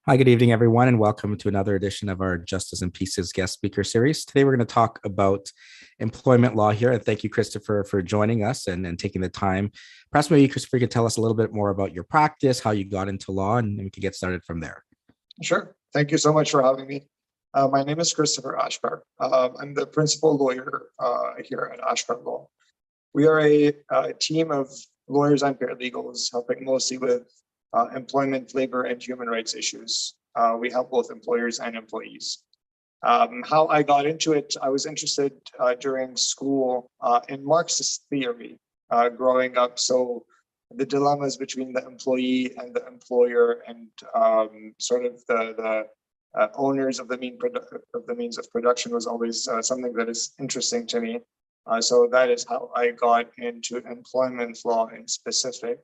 Hi, good evening, everyone, and welcome to another edition of our Justice and Pieces guest speaker series. Today, we're going to talk about employment law here. And thank you, Christopher, for joining us and taking the time. Perhaps maybe, Christopher, you could tell us a little bit more about your practice, how you got into law, and we can get started from there. Sure. Thank you so much for having me. My name is Christopher Achkar. I'm the principal lawyer here at Achkar Law. We are a team of lawyers and paralegals helping mostly with employment, labor, and human rights issues. We help both employers and employees. How I got into it, I was interested during school in Marxist theory growing up. So the dilemmas between the employee and the employer and sort of the owners of the means of production was always something that is interesting to me. So that is how I got into employment law in specific.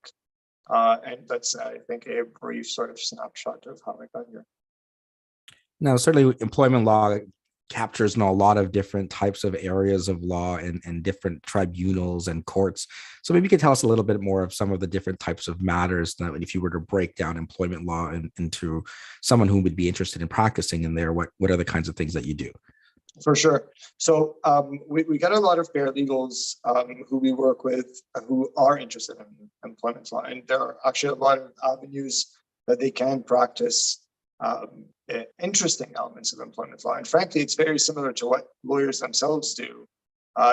And that's, I think, a brief sort of snapshot of how I got here. Now, certainly employment law captures a lot of different types of areas of law and different tribunals and courts. So maybe you could tell us a little bit more of some of the different types of matters that if you were to break down employment law into someone who would be interested in practicing in there, what are the kinds of things that you do? For sure. So we get a lot of paralegals who we work with who are interested in employment law. And there are actually a lot of avenues that they can practice interesting elements of employment law. And frankly, it's very similar to what lawyers themselves do.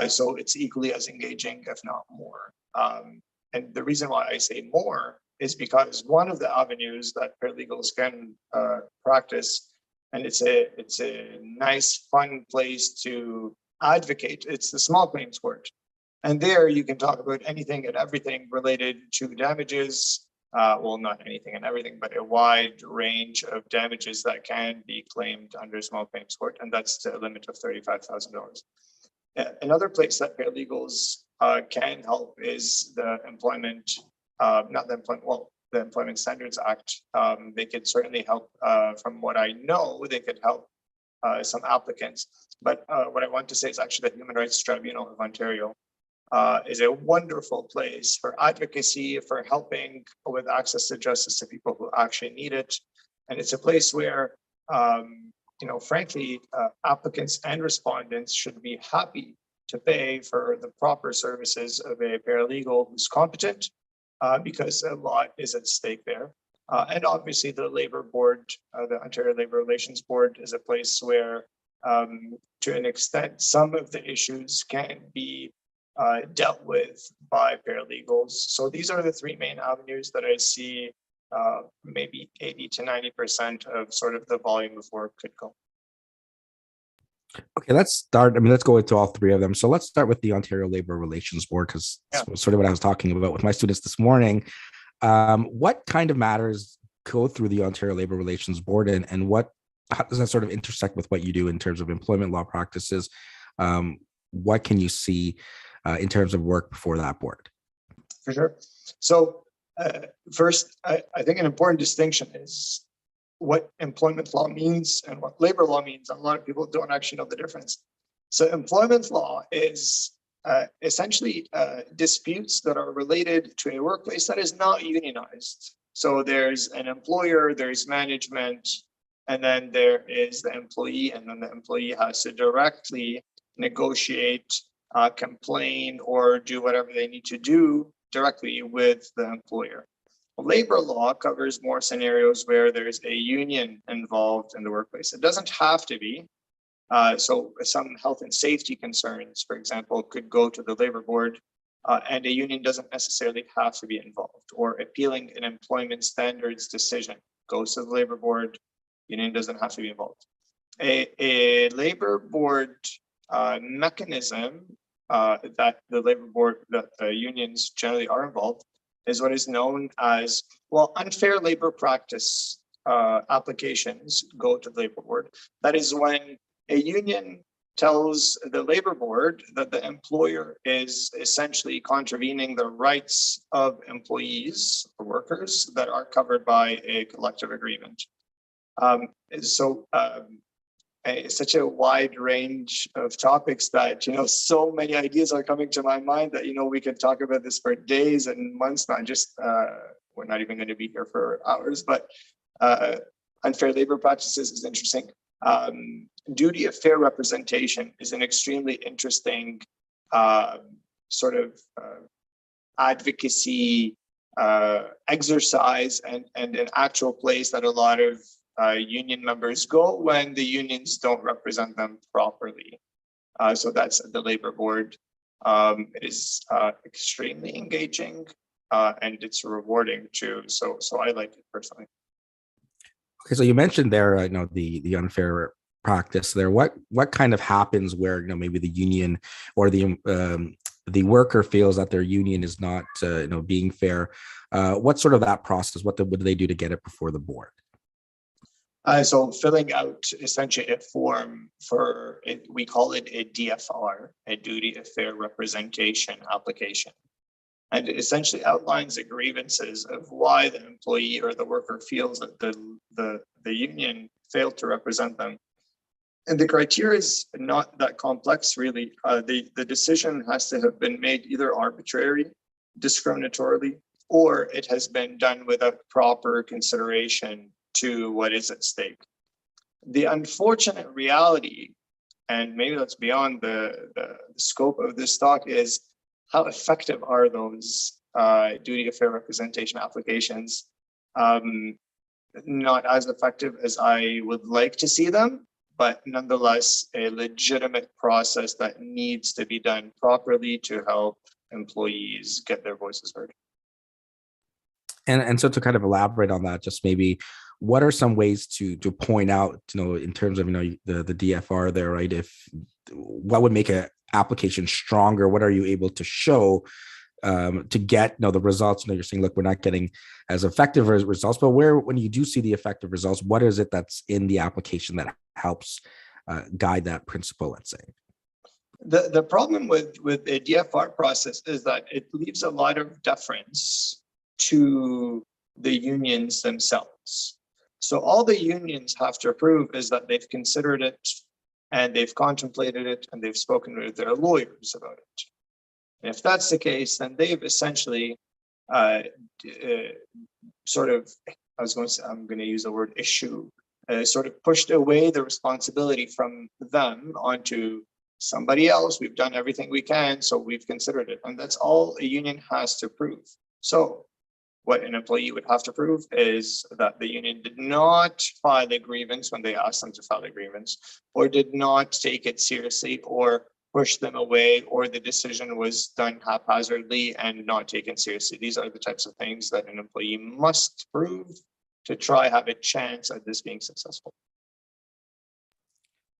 So it's equally as engaging, if not more. And the reason why I say more is because one of the avenues that paralegals can practice, and it's a nice, fun place to advocate, it's the small claims court. And there you can talk about anything and everything related to damages. Well, not anything and everything, but a wide range of damages that can be claimed under small claims court, and that's the limit of $35,000. Another place that paralegals can help is the employment, not the employment, well, the Employment Standards Act. They could certainly help. From what I know, they could help some applicants. But what I want to say is actually the Human Rights Tribunal of Ontario is a wonderful place for advocacy, for helping with access to justice to people who actually need it. And it's a place where, frankly, applicants and respondents should be happy to pay for the proper services of a paralegal who's competent, because a lot is at stake there. And obviously the Labor Board, the Ontario Labor Relations Board, is a place where, to an extent, some of the issues can be dealt with by paralegals. So these are the three main avenues that I see maybe 80 to 90% of sort of the volume of work could go. Okay, let's start. Let's go into all three of them. So let's start with the Ontario Labor Relations Board, because that's sort of what I was talking about with my students this morning. What kind of matters go through the Ontario Labor Relations Board, and how does that sort of intersect with what you do in terms of employment law practices? What can you see in terms of work before that board? For sure. So first, I think an important distinction is what employment law means and what labor law means. A lot of people don't actually know the difference. So employment law is essentially disputes that are related to a workplace that is not unionized. So there's an employer, there's management, and then there is the employee, and then the employee has to directly negotiate, complain, or do whatever they need to do directly with the employer. Labor law covers more scenarios where there's a union involved in the workplace. It doesn't have to be. So some health and safety concerns, for example, could go to the labor board, and a union doesn't necessarily have to be involved. Or appealing an employment standards decision goes to the labor board, union doesn't have to be involved. A labor board mechanism that the labor board, that the unions generally are involved, is what is known as, unfair labor practice applications go to the labor board. That is when a union tells the labor board that the employer is essentially contravening the rights of employees or workers that are covered by a collective agreement. Such a wide range of topics that, so many ideas are coming to my mind that, we could talk about this for days and months, not just, we're not even going to be here for hours, but I unfair labor practices is interesting. Duty of fair representation is an extremely interesting sort of advocacy exercise and an actual place that a lot of union members go when the unions don't represent them properly. So that's the labor board. It is extremely engaging and it's rewarding too. So I like it personally. Okay, so you mentioned there, the unfair practice there. What kind of happens where maybe the union or the worker feels that their union is not being fair? What sort of that process? What do they do to get it before the board? So filling out essentially a form for it, we call it a DFR, a duty of fair representation application. And it essentially outlines the grievances of why the employee or the worker feels that the union failed to represent them. And the criteria is not that complex, really. The decision has to have been made either arbitrary, discriminatorily, or it has been done without proper consideration to what is at stake. The unfortunate reality, and maybe that's beyond the scope of this talk, is how effective are those duty of fair representation applications? Not as effective as I would like to see them, but nonetheless, a legitimate process that needs to be done properly to help employees get their voices heard. And so to kind of elaborate on that, just maybe what are some ways to point out, in terms of, the DFR there, right? What would make an application stronger? What are you able to show to get the results? You're saying, look, we're not getting as effective results, but when you do see the effective results, what is it that's in the application that helps guide that principle, let's say? The problem with a DFR process is that it leaves a lot of deference to the unions themselves. So all the unions have to prove is that they've considered it and they've contemplated it and they've spoken with their lawyers about it. And if that's the case, then they've essentially sort of, I'm going to use the word issue, sort of pushed away the responsibility from them onto somebody else. We've done everything we can, so we've considered it. And that's all a union has to prove. So what an employee would have to prove is that the union did not file a grievance when they asked them to file a grievance, or did not take it seriously, or push them away, or the decision was done haphazardly and not taken seriously. These are the types of things that an employee must prove to try have a chance at this being successful.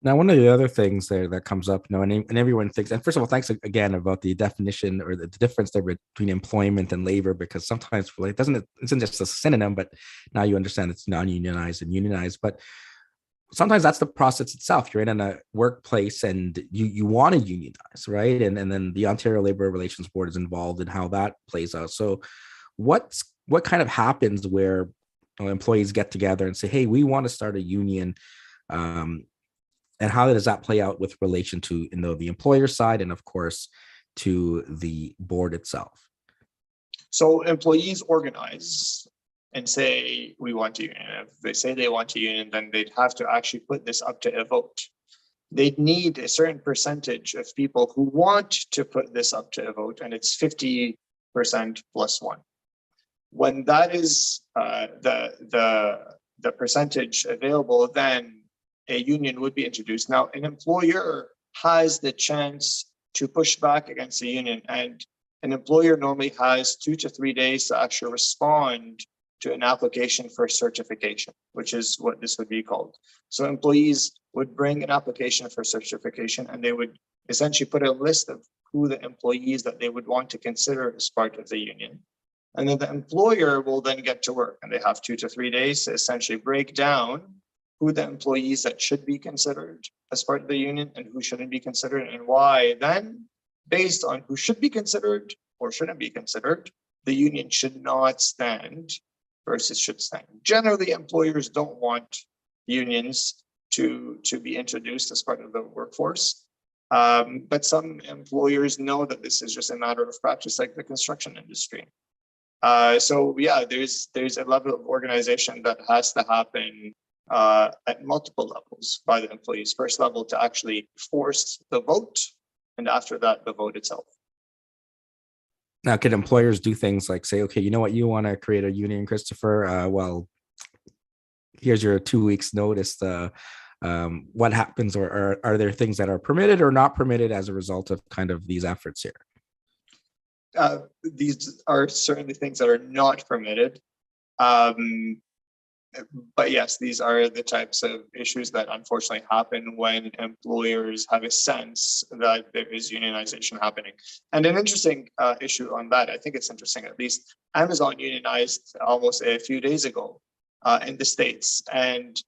Now, one of the other things there that comes up, and everyone thinks, and first of all, thanks again about the definition or the difference there between employment and labor, because sometimes it isn't just a synonym, but now you understand it's non-unionized and unionized. But sometimes that's the process itself. You're in a workplace and you want to unionize, right? And then the Ontario Labor Relations Board is involved in how that plays out. So what kind of happens where employees get together and say, hey, we want to start a union, and how does that play out with relation to the employer side and of course to the board itself? So employees organize and say, we want to union. If they say they want to union, then they'd have to actually put this up to a vote. They'd need a certain percentage of people who want to put this up to a vote, and it's 50% plus one. When that is the percentage available, then a union would be introduced. Now, an employer has the chance to push back against the union, and an employer normally has 2 to 3 days to actually respond to an application for certification, which is what this would be called. So employees would bring an application for certification, and they would essentially put a list of who the employees that they would want to consider as part of the union. And then the employer will then get to work, and they have 2 to 3 days to essentially break down who the employees that should be considered as part of the union and who shouldn't be considered, and why. Then, based on who should be considered or shouldn't be considered, the union should not stand versus should stand. Generally, employers don't want unions to be introduced as part of the workforce. But some employers know that this is just a matter of practice, like the construction industry. So yeah, there's a level of organization that has to happen at multiple levels by the employees. First level to actually force the vote, and after that, the vote itself. Now, can employers do things like say, okay, you know what, you want to create a union, Christopher? Well, here's your 2 weeks notice. What happens, or are there things that are permitted or not permitted as a result of kind of these efforts here? These are certainly things that are not permitted. But yes, these are the types of issues that unfortunately happen when employers have a sense that there is unionization happening. And an interesting issue on that, I think it's interesting, at least Amazon unionized almost a few days ago in the States. And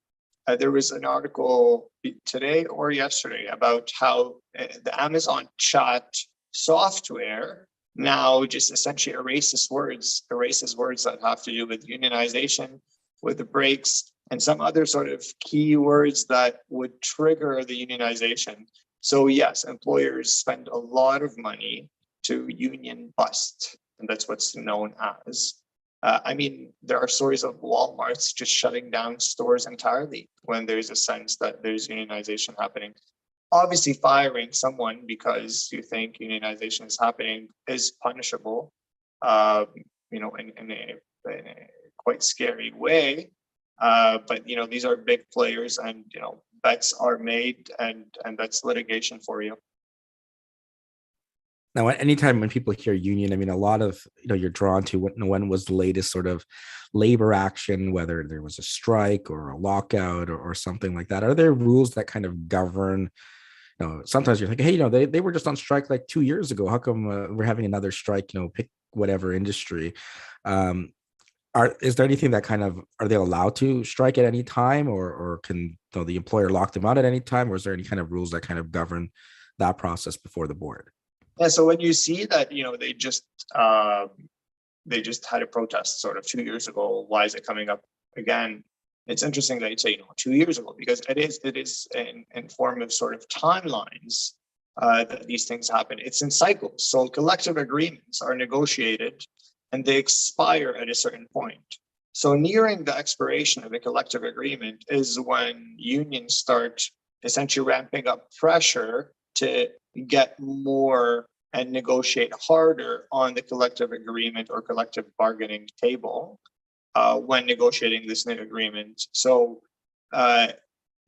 there was an article today or yesterday about how the Amazon chat software now just essentially erases words that have to do with unionization, with the breaks, and some other sort of keywords that would trigger the unionization. So yes, employers spend a lot of money to union bust, and that's what's known as. I mean, there are stories of Walmart's just shutting down stores entirely when there's a sense that there's unionization happening. Obviously, firing someone because you think unionization is happening is punishable, in a quite scary way. But these are big players, and bets are made, and that's litigation for you. Now, anytime when people hear union, I mean, a lot of, you're drawn to when was the latest sort of labor action, whether there was a strike or a lockout or something like that. Are there rules that kind of govern? Sometimes you're thinking, hey, they were just on strike like 2 years ago. How come we're having another strike? Pick whatever industry. Is there anything that are they allowed to strike at any time, or can the employer lock them out at any time, or is there any kind of rules that kind of govern that process before the board? Yeah, so when you see that, they just had a protest sort of 2 years ago, why is it coming up again? It's interesting that you say 2 years ago, because it is in form of sort of timelines that these things happen. It's in cycles. So collective agreements are negotiated and they expire at a certain point. So nearing the expiration of a collective agreement is when unions start essentially ramping up pressure to get more and negotiate harder on the collective agreement or collective bargaining table when negotiating this new agreement. So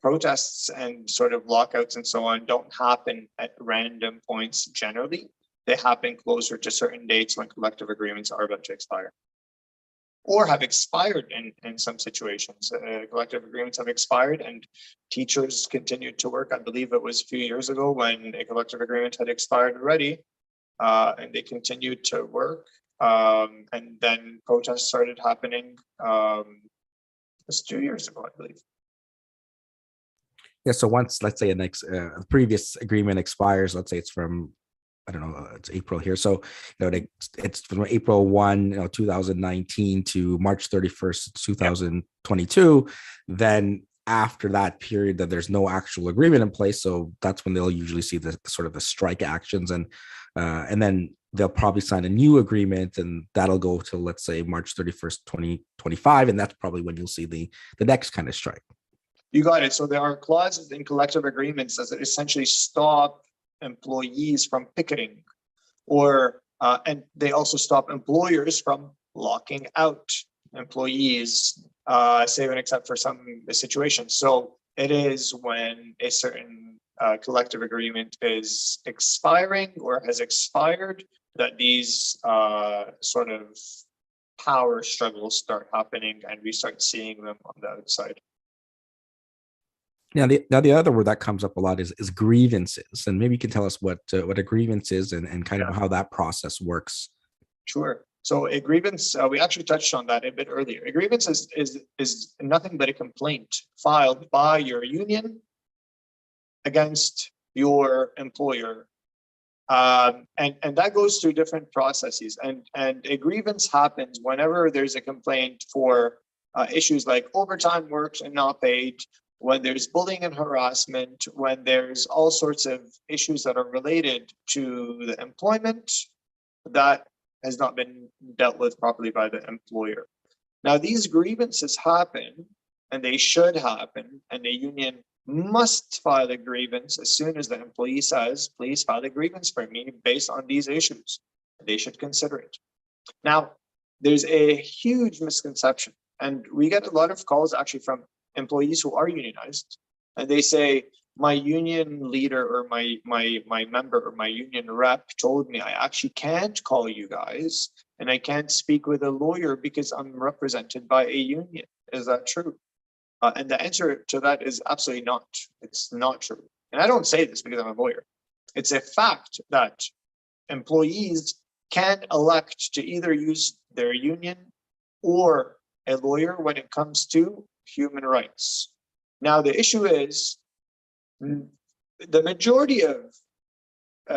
protests and sort of lockouts and so on don't happen at random points generally. They happen closer to certain dates when collective agreements are about to expire or have expired in some situations. Collective agreements have expired and teachers continued to work. I believe it was a few years ago when a collective agreement had expired already, and they continued to work. And then protests started happening. It was 2 years ago, I believe. Yeah. So once, let's say, a previous agreement expires, let's say it's from, I don't know, it's April here. So, it's from April 1, 2019 to March 31st, 2022. Yep. Then after that period, that there's no actual agreement in place. So that's when they'll usually see the sort of the strike actions, and then they'll probably sign a new agreement, and that'll go till, let's say, March 31st, 2025. And that's probably when you'll see the next kind of strike. You got it. So there are clauses in collective agreements that essentially stop employees from picketing, or and they also stop employers from locking out employees, save and except for some situations. So it is when a certain collective agreement is expiring or has expired that these sort of power struggles start happening, and we start seeing them on the outside. Now, the other word that comes up a lot is grievances, and maybe you can tell us what a grievance is and kind of how that process works. Sure. So a grievance, we actually touched on that a bit earlier. A grievance is nothing but a complaint filed by your union against your employer, and that goes through different processes. And a grievance happens whenever there's a complaint for issues like overtime worked and not paid, when there's bullying and harassment, when there's all sorts of issues that are related to the employment that has not been dealt with properly by the employer. Now, these grievances happen and they should happen, and the union must file a grievance as soon as the employee says, please file a grievance for me based on these issues. They should consider it. Now, there's a huge misconception, and we get a lot of calls actually from employees who are unionized, and they say, my union leader or my member or my union rep told me I actually can't call you guys and I can't speak with a lawyer because I'm represented by a union. Is that true? And the answer to that is absolutely not. It's not true. And I don't say this because I'm a lawyer. It's a fact that employees can elect to either use their union or a lawyer when it comes to human rights. Now, the issue is the majority of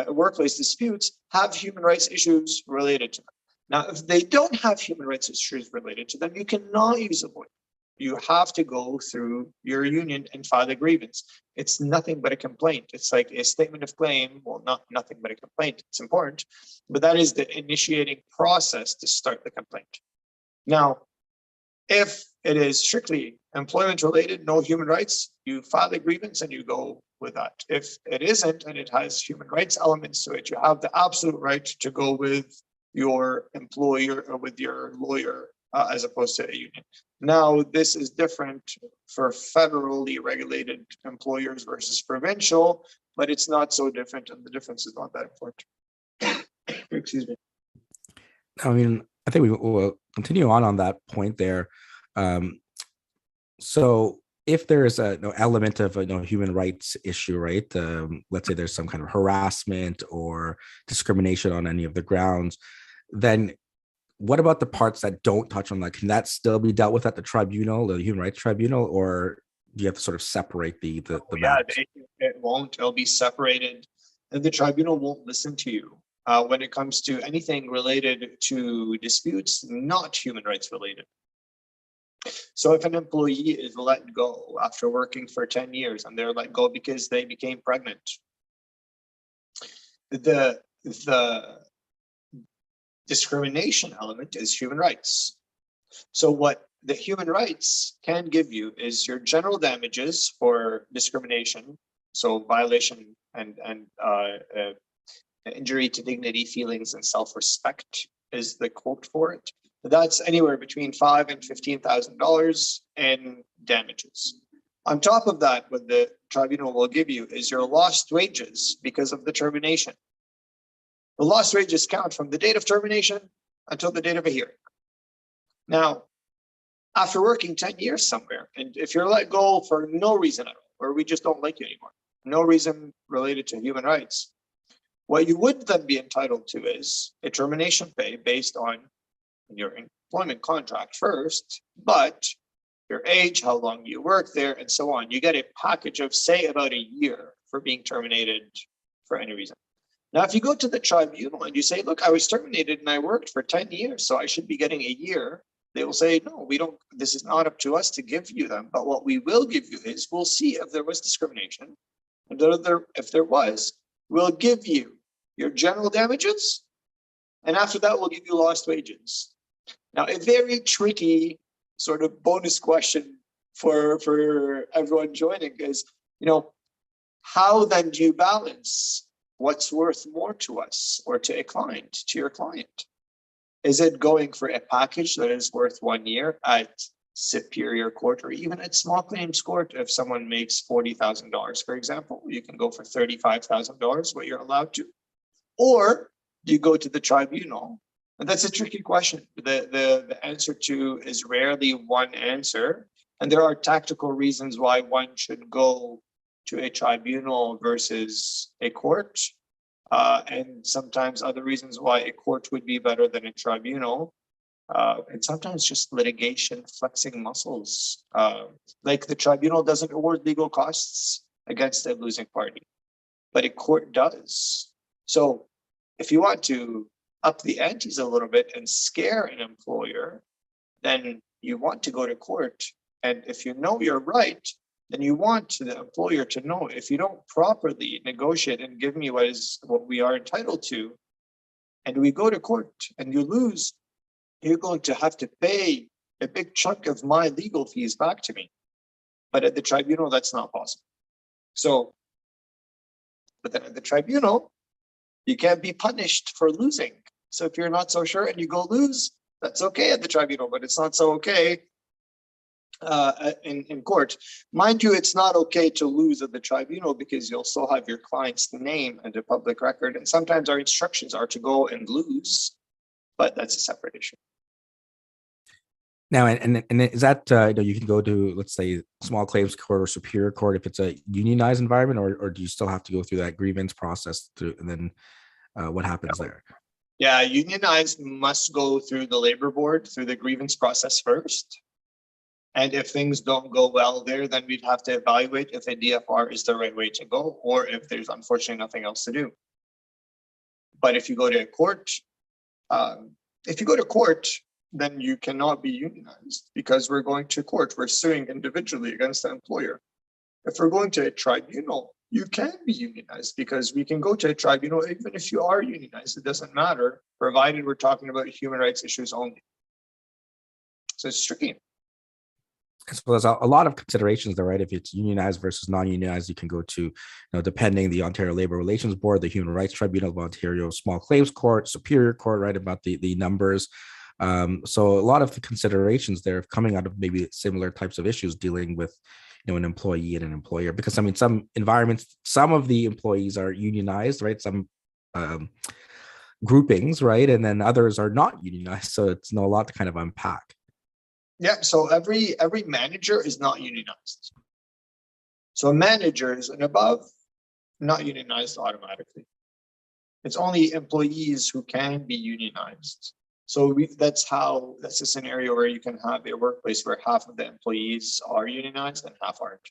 workplace disputes have human rights issues related to them. Now, if they don't have human rights issues related to them, you cannot use a lawyer. You have to go through your union and file a grievance. It's nothing but a complaint. It's like a statement of claim. Well, not nothing but a complaint. It's important, but that is the initiating process to start the complaint. Now, if it is strictly employment related, no human rights, you file a grievance and you go with that. If it isn't and it has human rights elements to it, you have the absolute right to go with your employer or with your lawyer as opposed to a union. Now, this is different for federally regulated employers versus provincial, but it's not so different, and the difference is not that important. Excuse me. I mean, I think we will continue on that point there. So if there's a element of a human rights issue, right? Let's say there's some kind of harassment or discrimination on any of the grounds, then what about the parts that don't touch on that? Can that still be dealt with at the tribunal, the human rights tribunal, or do you have to sort of separate the matters? It won't. It'll be separated, and the tribunal won't listen to you when it comes to anything related to disputes not human rights related. So if an employee is let go after working for 10 years and they're let go because they became pregnant, the discrimination element is human rights. So what the human rights can give you is your general damages for discrimination, so violation and injury to dignity, feelings, and self-respect is the quote for it. That's anywhere between $5,000 and $15,000 in damages. On top of that, what the tribunal will give you is your lost wages because of the termination. The lost wages count from the date of termination until the date of a hearing. Now, after working 10 years somewhere, and if you're let go for no reason at all, or we just don't like you anymore, no reason related to human rights, what you would then be entitled to is a termination pay based on your employment contract first, but your age, how long you work there, and so on. You get a package of, say, about a year for being terminated for any reason. Now, if you go to the tribunal and you say, look, I was terminated and I worked for 10 years, so I should be getting a year, they will say, no, we don't, this is not up to us to give you them. But what we will give you is we'll see if there was discrimination. And if there was, we'll give you your general damages. And after that, we'll give you lost wages. Now, a very tricky sort of bonus question for everyone joining is, how then do you balance what's worth more to us or to a client, to your client? Is it going for a package that is worth 1 year at superior court or even at small claims court? If someone makes $40,000, for example, you can go for $35,000, what you're allowed to. Or do you go to the tribunal? And that's a tricky question. The answer to is rarely one answer. And there are tactical reasons why one should go to a tribunal versus a court. And sometimes other reasons why a court would be better than a tribunal. And sometimes just litigation, flexing muscles. Like the tribunal doesn't award legal costs against a losing party, but a court does. So if you want to up the antes a little bit and scare an employer, then you want to go to court. And if you know you're right, then you want the employer to know if you don't properly negotiate and give me what we are entitled to, and we go to court and you lose, you're going to have to pay a big chunk of my legal fees back to me. But at the tribunal, that's not possible. So, but then at the tribunal, you can't be punished for losing. So if you're not so sure and you go lose, that's okay at the tribunal, but it's not so okay in court. Mind you, it's not okay to lose at the tribunal because you'll still have your client's name and a public record. And sometimes our instructions are to go and lose, but that's a separate issue. Now, and is that you can go to, let's say, small claims court or superior court if it's a unionized environment, or do you still have to go through that grievance process and then what happens there? Yeah, unionized must go through the labor board, through the grievance process first. And if things don't go well there, then we'd have to evaluate if a DFR is the right way to go, or if there's unfortunately nothing else to do. But if you go to court, then you cannot be unionized because we're going to court. We're suing individually against the employer. If we're going to a tribunal, you can be unionized because we can go to a tribunal even if you are unionized. It doesn't matter, provided we're talking about human rights issues only. So it's tricky. So there's a lot of considerations there, right? If it's unionized versus non-unionized, you can go to, depending the Ontario Labor Relations Board, the Human Rights Tribunal of Ontario, Small Claims Court, Superior Court, right? About the numbers. So a lot of the considerations there coming out of maybe similar types of issues dealing with, an employee and an employer, because I mean, some environments, some of the employees are unionized, right? Some groupings, right? And then others are not unionized. So it's a lot to kind of unpack. Yeah, so every manager is not unionized. So managers and above, not unionized automatically. It's only employees who can be unionized. So that's a scenario where you can have a workplace where half of the employees are unionized and half aren't.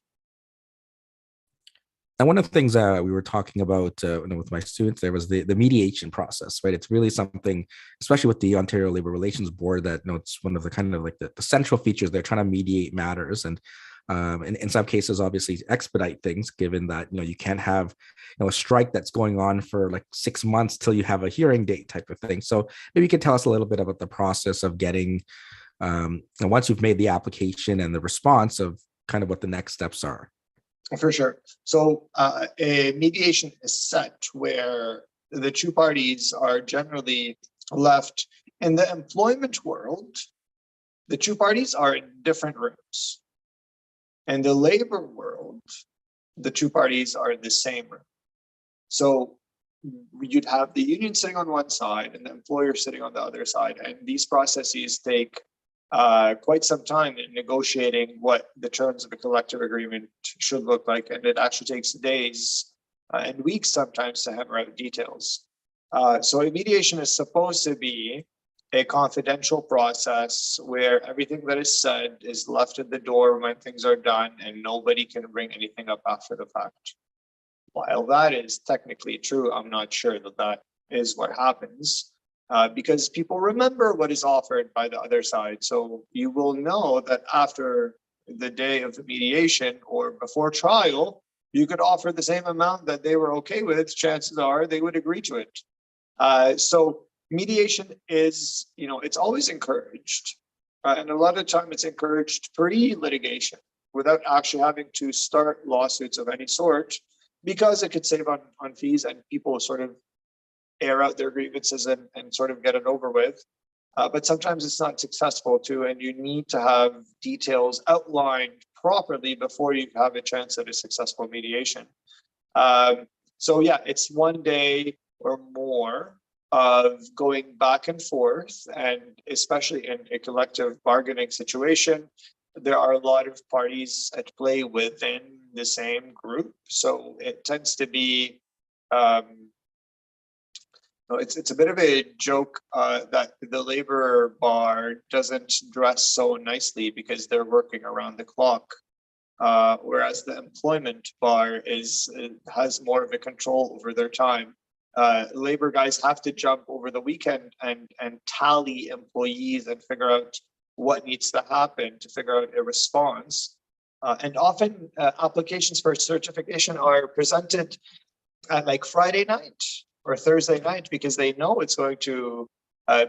And one of the things we were talking about with my students there was the mediation process, right? It's really something, especially with the Ontario Labor Relations Board, that it's one of the kind of like the central features. They're trying to mediate matters, and in some cases, obviously, expedite things, given that you can't have a strike that's going on for like 6 months till you have a hearing date type of thing. So maybe you could tell us a little bit about the process of getting, once you've made the application and the response, of kind of what the next steps are. For sure. So a mediation is set where the two parties are generally left in the employment world. The two parties are in different rooms. In the labor world, the two parties are in the same room. So you'd have the union sitting on one side and the employer sitting on the other side. And these processes take quite some time in negotiating what the terms of a collective agreement should look like. And it actually takes days and weeks sometimes to hammer out details. So a mediation is supposed to be a confidential process where everything that is said is left at the door when things are done and nobody can bring anything up after the fact. While that is technically true, I'm not sure that is what happens. Because people remember what is offered by the other side. So you will know that after the day of the mediation or before trial, you could offer the same amount that they were okay with. Chances are they would agree to it. So mediation is, it's always encouraged. And a lot of time it's encouraged pre-litigation without actually having to start lawsuits of any sort, because it could save on fees and people sort of air out their grievances and sort of get it over with. But sometimes it's not successful too, and you need to have details outlined properly before you have a chance at a successful mediation. So yeah, it's one day or more of going back and forth, and especially in a collective bargaining situation, there are a lot of parties at play within the same group. So it tends to be it's a bit of a joke that the labor bar doesn't dress so nicely because they're working around the clock, whereas the employment bar has more of a control over their time. Labor guys have to jump over the weekend and tally employees and figure out what needs to happen to figure out a response. And often applications for certification are presented at like Friday night or Thursday night because they know it's going to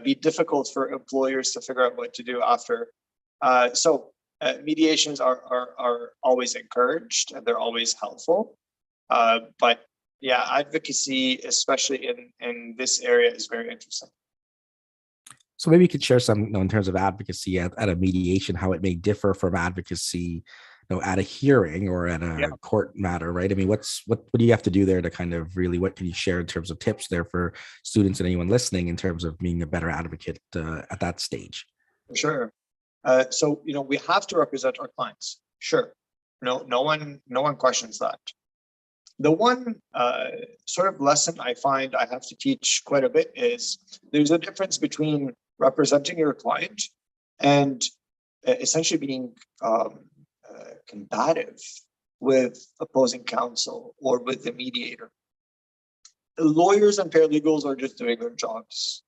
be difficult for employers to figure out what to do after. So Mediations are always encouraged and they're always helpful. But yeah, advocacy, especially in this area, is very interesting. So maybe you could share some, in terms of advocacy at a mediation, how it may differ from advocacy, at a hearing or at Yeah, a court matter, right? I mean, what do you have to do there to kind of really, what can you share in terms of tips there for students and anyone listening in terms of being a better advocate at that stage? for sure. So we have to represent our clients. Sure, no one questions that. The one sort of lesson I find I have to teach quite a bit is there's a difference between representing your client and essentially being combative with opposing counsel or with the mediator. Lawyers and paralegals are just doing their jobs.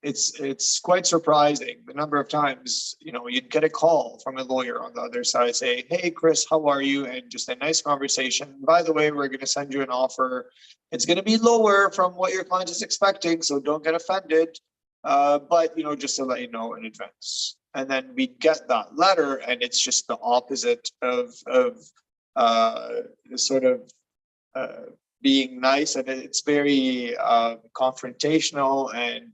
It's quite surprising the number of times you'd get a call from a lawyer on the other side, say, "Hey Chris, how are you?" And just a nice conversation. "By the way, we're going to send you an offer. It's going to be lower from what your client is expecting, so don't get offended. But just to let you know in advance." And then we get that letter, and it's just the opposite of sort of being nice, and it's very confrontational and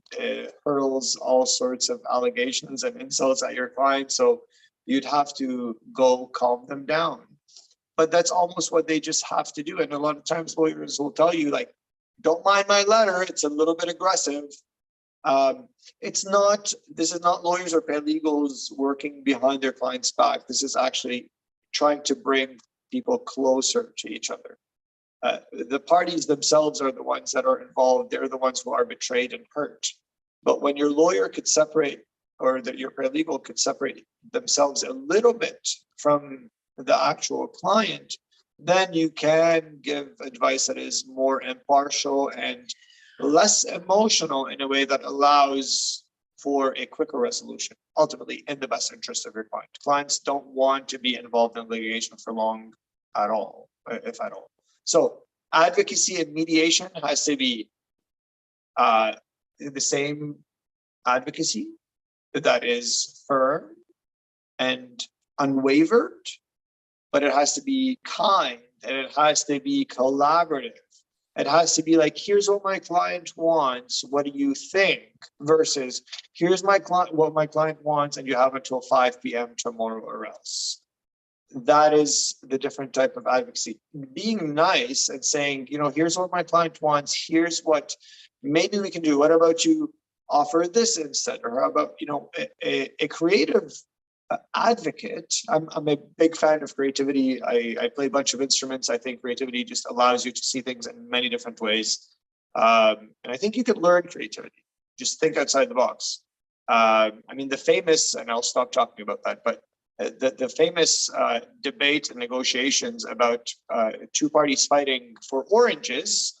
hurls all sorts of allegations and insults at your client. So you'd have to go calm them down. But that's almost what they just have to do. And a lot of times lawyers will tell you, like, "Don't mind my letter, it's a little bit aggressive." This is not lawyers or paralegals working behind their client's back. This is actually trying to bring people closer to each other. The parties themselves are the ones that are involved. They're the ones who are betrayed and hurt. But when your lawyer could separate, or that your paralegal could separate themselves a little bit from the actual client, then you can give advice that is more impartial and less emotional in a way that allows for a quicker resolution, ultimately in the best interest of your client. Clients don't want to be involved in litigation for long at all, if at all. So advocacy and mediation has to be the same advocacy that is firm and unwavered, but it has to be kind and it has to be collaborative. It has to be like, "Here's what my client wants. What do you think?" Versus, "Here's what my client wants, and you have until 5 p.m. tomorrow or else." That is the different type of advocacy. Being nice and saying, "Here's what my client wants. Here's what maybe we can do. What about you offer this instead?" Or how about, a creative advocate. I'm a big fan of creativity. I play a bunch of instruments. I think creativity just allows you to see things in many different ways. And I think you could learn creativity. Just think outside the box. The famous, and I'll stop talking about that, but the famous debate and negotiations about two parties fighting for oranges,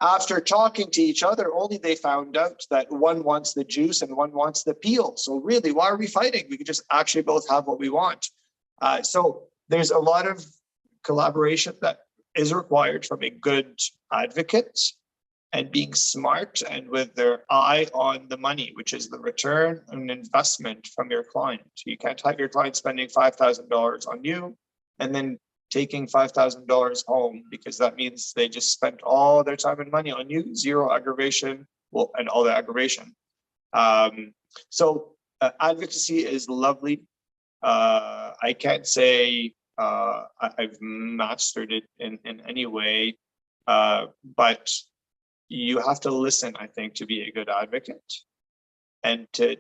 after talking to each other, only they found out that one wants the juice and one wants the peel. So really, why are we fighting? We could just actually both have what we want. So there's a lot of collaboration that is required from a good advocate, and being smart and with their eye on the money, which is the return on investment from your client. You can't have your client spending $5,000 on you and then taking $5,000 home, because that means they just spent all their time and money on you, zero aggravation, and all the aggravation. So advocacy is lovely. I can't say I've mastered it in any way, but you have to listen, I think, to be a good advocate, and to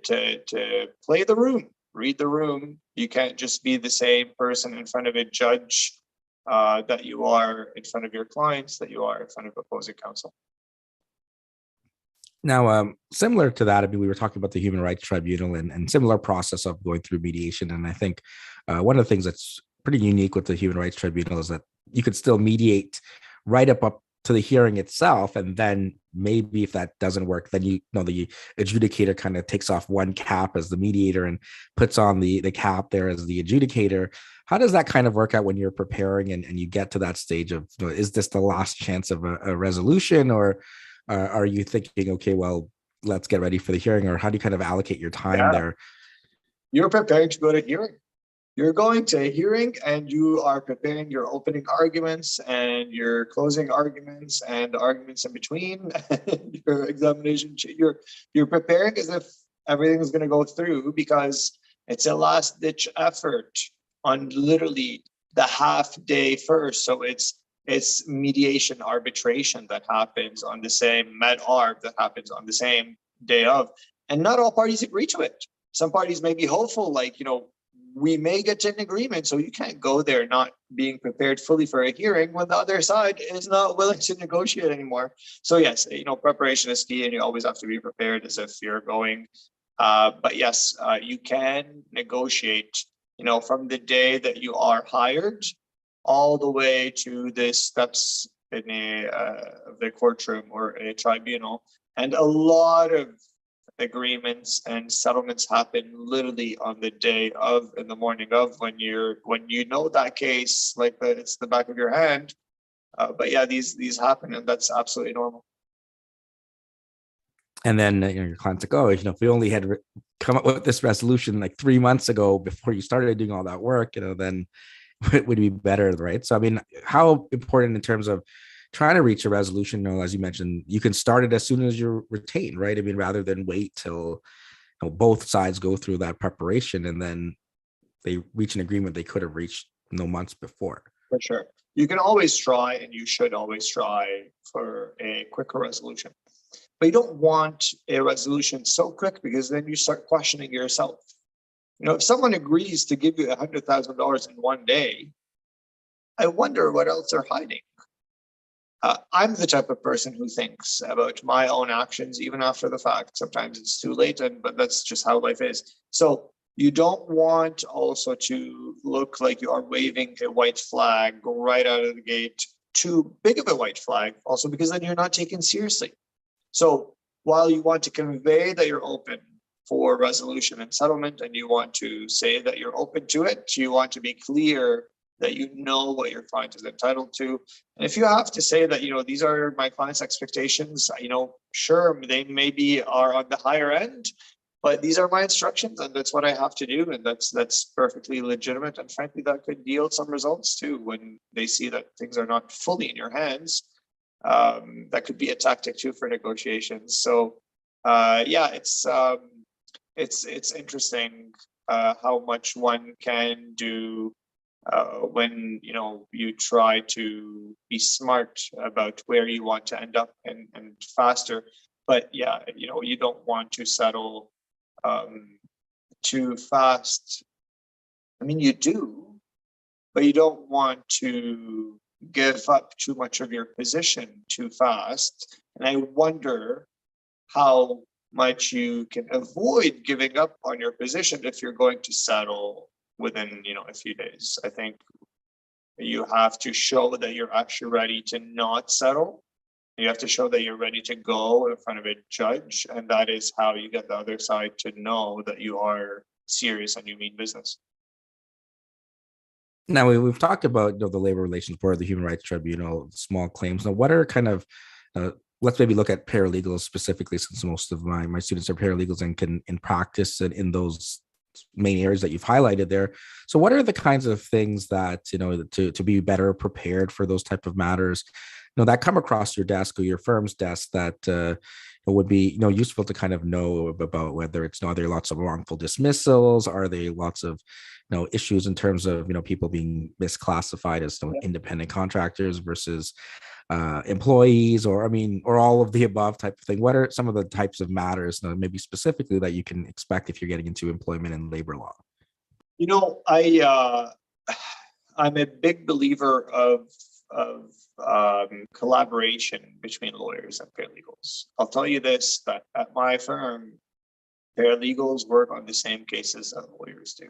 play the room, read the room. You can't just be the same person in front of a judge that you are in front of your clients, that you are in front of opposing counsel. Now, similar to that, we were talking about the Human Rights Tribunal and similar process of going through mediation. And I think one of the things that's pretty unique with the Human Rights Tribunal is that you could still mediate right up to the hearing itself, and then maybe if that doesn't work, then the adjudicator kind of takes off one cap as the mediator and puts on the cap there as the adjudicator. How does that kind of work out when you're preparing and you get to that stage of, is this the last chance of a resolution, or are you thinking, okay, well, let's get ready for the hearing, or how do you kind of allocate your time there? You're preparing to go to hearing. You're going to a hearing and you are preparing your opening arguments and your closing arguments and the arguments in between and your examination. You're preparing as if everything is going to go through, because it's a last ditch effort on literally the half day first. So it's mediation arbitration that happens on the same med arb that happens on the same day of, and not all parties agree to it. Some parties may be hopeful, like, we may get to an agreement. So you can't go there not being prepared fully for a hearing when the other side is not willing to negotiate anymore. So yes, preparation is key, and you always have to be prepared as if you're going. But yes, you can negotiate, from the day that you are hired all the way to the steps in the courtroom or a tribunal. And a lot of agreements and settlements happen literally on the day of, in the morning of, when you know that case like that it's the back of your hand. But yeah, these happen, and that's absolutely normal. And then your client's like, oh, if we only had come up with this resolution like 3 months ago before you started doing all that work, then it would be better, right? So I mean, how important in terms of trying to reach a resolution, as you mentioned, you can start it as soon as you're retained, right? I mean, rather than wait till both sides go through that preparation and then they reach an agreement they could have reached months before. For sure. You can always try, and you should always try for a quicker resolution. But you don't want a resolution so quick, because then you start questioning yourself. If someone agrees to give you $100,000 in one day, I wonder what else they're hiding. I'm the type of person who thinks about my own actions even after the fact. Sometimes it's too late, but that's just how life is. So you don't want also to look like you are waving a white flag right out of the gate, too big of a white flag, also because then you're not taken seriously. So while you want to convey that you're open for resolution and settlement, and you want to say that you're open to it, you want to be clear that you know what your client is entitled to. And if you have to say that, these are my client's expectations, sure, they maybe are on the higher end, but these are my instructions and that's what I have to do. And that's perfectly legitimate. And frankly, that could yield some results too, when they see that things are not fully in your hands. That could be a tactic too for negotiations. So yeah, it's interesting how much one can do when you try to be smart about where you want to end up and faster. But yeah, you don't want to settle too fast. I mean, you do, but you don't want to give up too much of your position too fast. And I wonder how much you can avoid giving up on your position if you're going to settle within a few days. I think you have to show that you're actually ready to not settle. You have to show that you're ready to go in front of a judge, and that is how you get the other side to know that you are serious and you mean business. Now we've talked about the Labor Relations Board, the Human Rights Tribunal, small claims. Now, what are kind of let's maybe look at paralegals specifically, since most of my students are paralegals and can in practice and in those main areas that you've highlighted there. So what are the kinds of things that, to be better prepared for those type of matters, that come across your desk or your firm's desk that would be, useful to kind of know about, whether it's, are there lots of wrongful dismissals? Are there lots of, issues in terms of, people being misclassified as independent contractors versus employees, or all of the above type of thing? What are some of the types of matters, maybe specifically, that you can expect if you're getting into employment and labor law? I'm a big believer of collaboration between lawyers and paralegals. I'll tell you this, that at my firm, paralegals work on the same cases that lawyers do.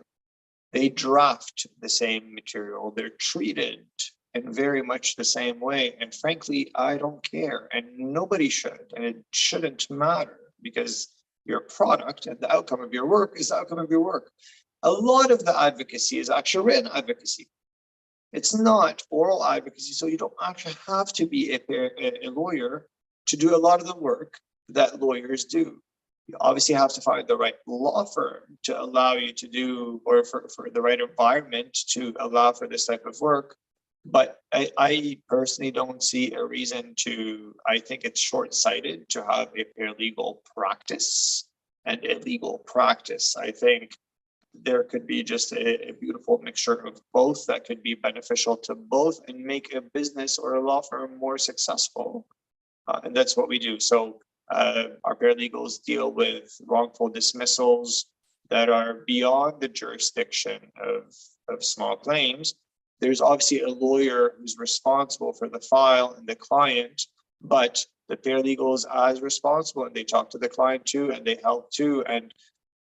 They draft the same material. They're treated in very much the same way. And frankly, I don't care, and nobody should, and it shouldn't matter, because your product and the outcome of your work is the outcome of your work. A lot of the advocacy is actually written advocacy. It's not oral advocacy, so you don't actually have to be a lawyer to do a lot of the work that lawyers do. You obviously have to find the right law firm to allow you to do, or for the right environment to allow for this type of work. But I personally don't see a reason to, I think it's short-sighted to have a paralegal practice and a legal practice. I think there could be just a beautiful mixture of both that could be beneficial to both and make a business or a law firm more successful. And that's what we do. So our paralegals deal with wrongful dismissals that are beyond the jurisdiction of small claims. There's obviously a lawyer who's responsible for the file and the client, but the paralegal is as responsible, and they talk to the client too, and they help too. And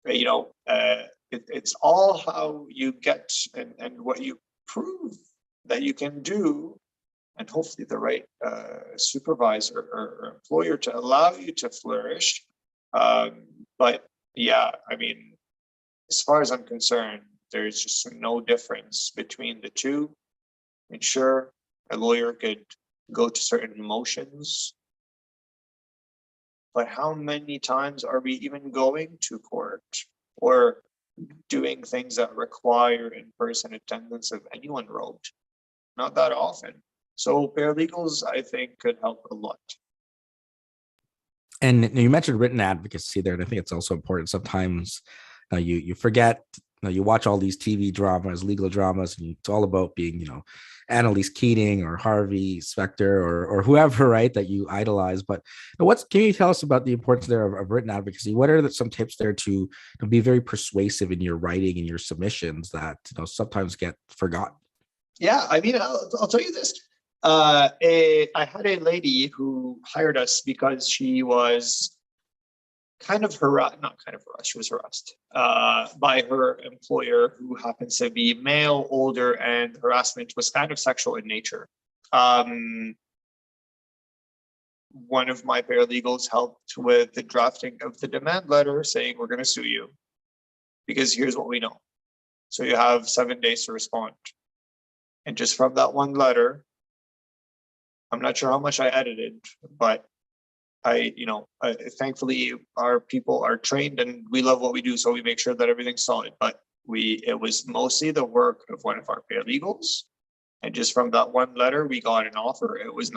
it's all how you get and what you prove that you can do, and hopefully the right supervisor or employer to allow you to flourish. But yeah, I mean, as far as I'm concerned, there's just no difference between the two. I mean, sure, a lawyer could go to certain motions, but how many times are we even going to court or doing things that require in-person attendance of anyone wrote? Not that often. So paralegals, I think, could help a lot. And you mentioned written advocacy there, and I think it's also important. Sometimes you forget, you watch all these TV dramas, legal dramas, and it's all about being, Annalise Keating or Harvey Specter or whoever, right, that you idolize. But can you tell us about the importance there of written advocacy? What are some tips there to be very persuasive in your writing and your submissions that sometimes get forgotten? Yeah, I mean, I'll tell you this. I had a lady who hired us because she was kind of harassed, not kind of harassed, she was harassed by her employer, who happens to be male, older, and harassment was kind of sexual in nature. One of my paralegals helped with the drafting of the demand letter saying, we're going to sue you because here's what we know. So you have 7 days to respond. And just from that one letter, I'm not sure how much I edited, but thankfully our people are trained and we love what we do, so we make sure that everything's solid. But it was mostly the work of one of our paralegals, and just from that one letter, we got an offer. It was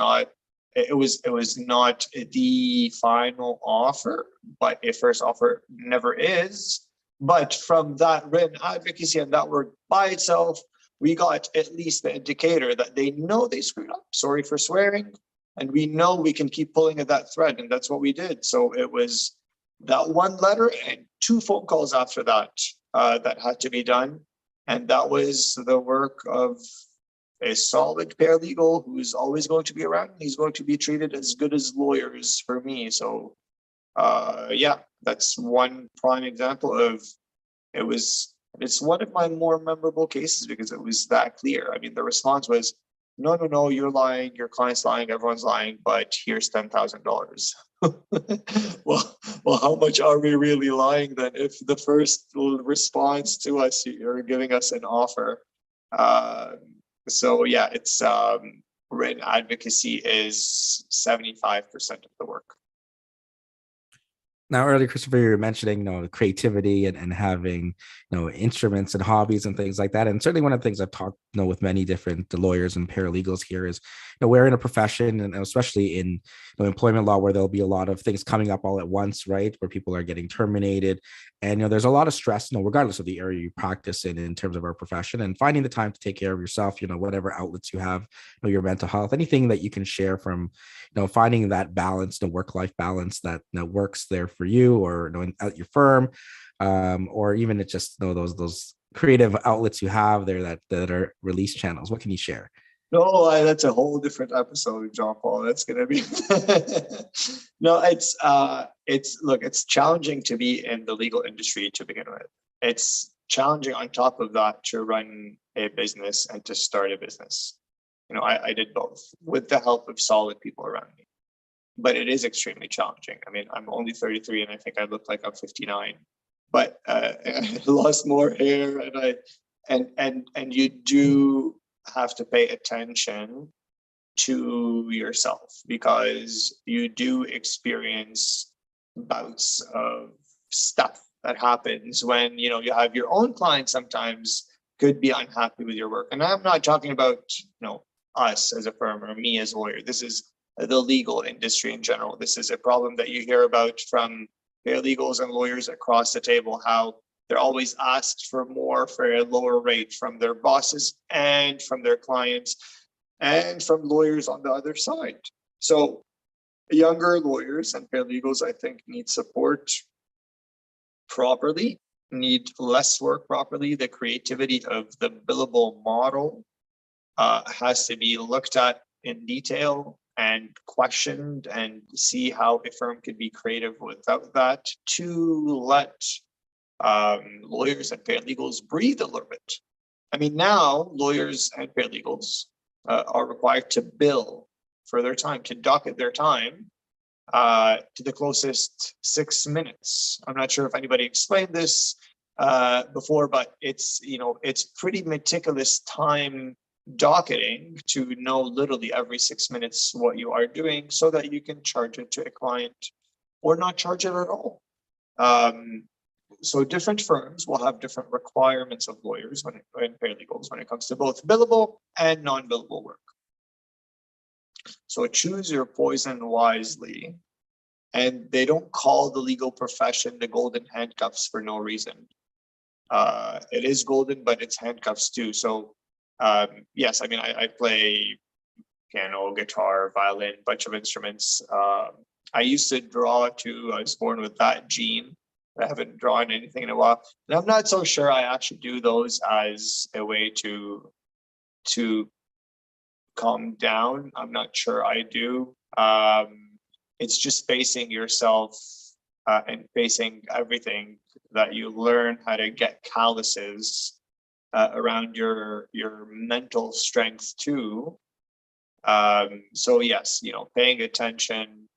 not the final offer, but a first offer never is. But from that written advocacy and that work by itself, we got at least the indicator that they know they screwed up. Sorry for swearing. And we know we can keep pulling at that thread. And that's what we did. So it was that one letter and 2 phone calls after that that had to be done. And that was the work of a solid paralegal who's always going to be around. He's going to be treated as good as lawyers for me. So yeah, that's one prime example of it's one of my more memorable cases because it was that clear. I mean, the response was, no, you're lying, your client's lying, everyone's lying, but here's $10,000. well, how much are we really lying then if the first response to us, you're giving us an offer? So yeah, it's written advocacy is 75% of the work. Now, earlier, Christopher, you were mentioning, creativity and having, instruments and hobbies and things like that. And certainly one of the things I've talked, with many different lawyers and paralegals here is, we're in a profession, and especially in employment law, where there'll be a lot of things coming up all at once, right? Where people are getting terminated. And, there's a lot of stress, regardless of the area you practice in terms of our profession, and finding the time to take care of yourself, whatever outlets you have, your mental health, anything that you can share from, finding that balance, the work-life balance that works there for you, or at your firm, or even it's just those creative outlets you have there that are release channels. What can you share? No, that's a whole different episode, John Paul. That's gonna be no. It's challenging to be in the legal industry to begin with. It's challenging on top of that to run a business and to start a business. I did both with the help of solid people around me, but it is extremely challenging. I mean, I'm only 33 and I think I look like I'm 59, but I lost more hair, and you do have to pay attention to yourself because you do experience bouts of stuff that happens when, you have your own clients sometimes could be unhappy with your work. And I'm not talking about, us as a firm or me as a lawyer. This is the legal industry in general. This is a problem that you hear about from paralegals and lawyers across the table, how they're always asked for more for a lower rate from their bosses and from their clients and from lawyers on the other side. So younger lawyers and paralegals, I think, need support properly, need less work properly. The creativity of the billable model has to be looked at in detail and questioned, and see how a firm could be creative without that, to let lawyers and paralegals breathe a little bit. I mean, now lawyers and paralegals are required to bill for their time, to docket their time to the closest 6 minutes. I'm not sure if anybody explained this before, but it's pretty meticulous time docketing to know literally every 6 minutes what you are doing, so that you can charge it to a client or not charge it at all. So different firms will have different requirements of lawyers and paralegals when it comes to both billable and non-billable work. So choose your poison wisely. And they don't call the legal profession the golden handcuffs for no reason. It is golden, but it's handcuffs too. So yes, I mean, I play piano, guitar, violin, bunch of instruments. I used to draw too. I was born with that gene. I haven't drawn anything in a while. And I'm not so sure I actually do those as a way to calm down. I'm not sure I do. It's just facing yourself and facing everything that you learn how to get calluses around your mental strength too. So yes, paying attention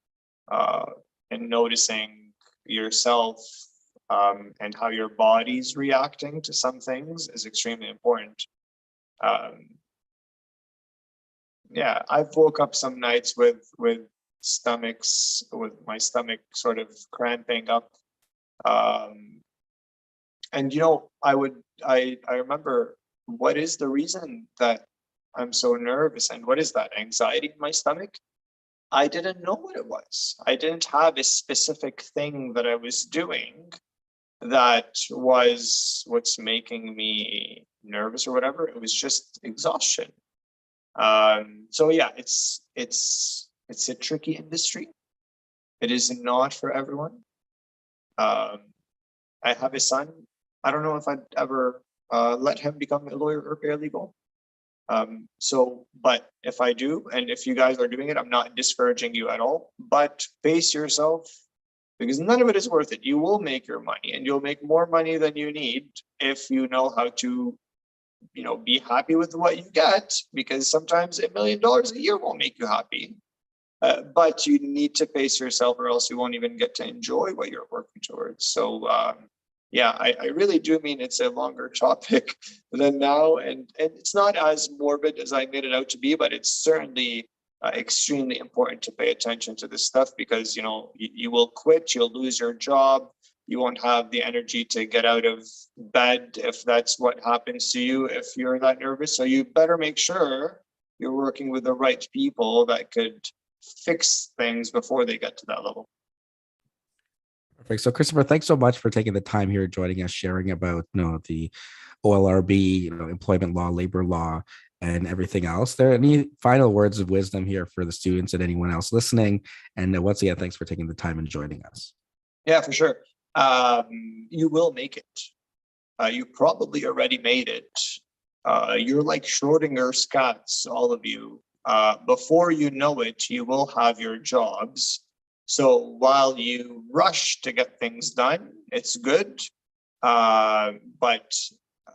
and noticing yourself and how your body's reacting to some things is extremely important. Yeah, I've woke up some nights with my stomach sort of cramping up. And I remember, what is the reason that I'm so nervous, and what is that anxiety in my stomach? I didn't know what it was. I didn't have a specific thing that I was doing that was what's making me nervous or whatever. It was just exhaustion. So yeah, it's a tricky industry. It is not for everyone. I have a son. I don't know if I'd ever let him become a lawyer or paralegal. But if I do, and if you guys are doing it, I'm not discouraging you at all, but face yourself, because none of it is worth it. You will make your money, and you'll make more money than you need if you know how to, be happy with what you get, because sometimes $1 million a year won't make you happy. But you need to pace yourself, or else you won't even get to enjoy what you're working towards. So yeah, I really do mean it's a longer topic than now, and it's not as morbid as I made it out to be, but it's certainly extremely important to pay attention to this stuff, because you will quit, you'll lose your job, you won't have the energy to get out of bed if that's what happens to you if you're that nervous. So you better make sure you're working with the right people that could fix things before they get to that level. Perfect. So Christopher, thanks so much for taking the time here, joining us, sharing about the OLRB, employment law, labor law, and everything else. There any final words of wisdom here for the students and anyone else listening? And once again, thanks for taking the time and joining us. Yeah, for sure. You will make it. You probably already made it. You're like Schrodinger's cats, all of you. Before you know it, you will have your jobs. So while you rush to get things done, it's good. But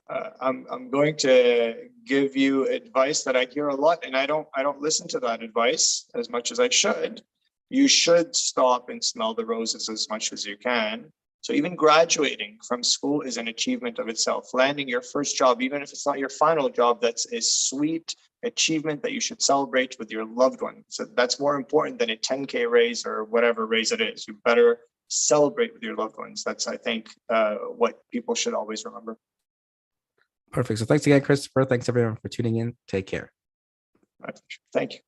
I'm going to give you advice that I hear a lot, and I don't listen to that advice as much as I should. You should stop and smell the roses as much as you can. So even graduating from school is an achievement of itself. Landing your first job, even if it's not your final job, that's a sweet achievement that you should celebrate with your loved one. So that's more important than a 10K raise or whatever raise it is. You better celebrate with your loved ones. That's, I think, what people should always remember. Perfect. So thanks again, Christopher. Thanks everyone for tuning in. Take care. My pleasure. Thank you.